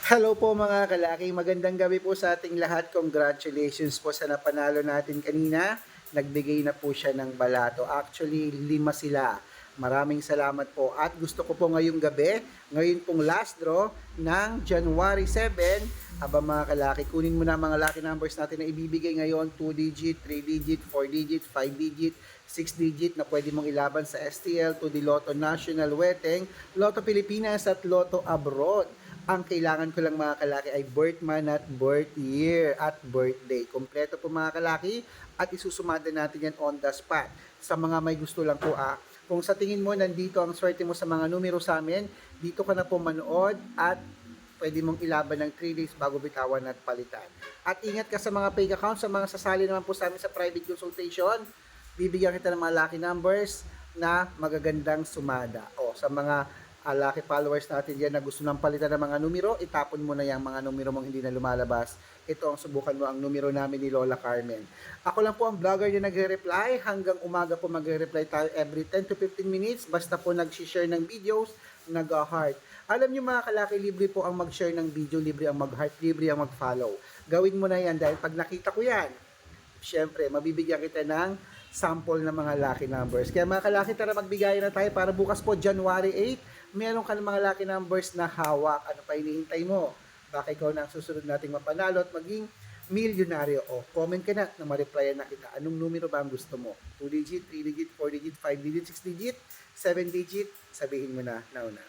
Hello po mga kalaki, magandang gabi po sa ating lahat. Congratulations po sa napanalo natin kanina. Nagbigay na po siya ng balato. Actually, 5 sila. Maraming salamat po. At gusto ko po ngayong gabi, ngayon pong last draw ng January 7. Aba mga kalaki, kunin mo na mga lucky numbers natin na ibibigay ngayon. 2 digit, 3 digit, 4 digit, 5 digit, 6 digit na pwede mong ilaban sa STL, to the Lotto National Weteng, Lotto Pilipinas at Lotto Abroad. Ang kailangan ko lang mga kalaki ay birth month at birth year at birthday. Kompleto po mga kalaki at isusumada natin yan on the spot. Sa mga may gusto lang po kung sa tingin mo nandito ang swerte mo sa mga numero sa amin, dito ka na po manood at pwede mong ilaban ng 3 days bago bitawan at palitan. At ingat ka sa mga fake accounts, sa mga sasali naman po sa amin sa private consultation, bibigyan kita ng mga lucky numbers na magagandang sumada. O sa mga lucky followers natin dyan na gusto nang palitan ng mga numero, itapon mo na yung mga numero mong hindi na lumalabas. Ito ang subukan mo ang numero namin ni Lola Carmen. Ako lang po ang vlogger na nagre-reply. Hanggang umaga po magre-reply tayo every 10 to 15 minutes. Basta po nag-share ng videos, nag-heart. Alam nyo mga kalaki, libre po ang mag-share ng video, libre ang mag-heart, libre ang mag-follow. Gawin mo na yan dahil pag nakita ko yan, syempre, mabibigyan kita ng sample ng mga lucky numbers. Kaya mga kalaki, tara magbigayan na tayo para bukas po, January 8, meron ka ng mga lucky numbers na hawak. Ano pa hinihintay mo? Baka ikaw na ang susunod nating mapanalo at maging milyonaryo. O, comment ka na ma-replyan na kita. Anong numero ba ang gusto mo? 2 digit, 3 digit, 4 digit, 5 digit, 6 digit, 7 digit? Sabihin mo na, nauna.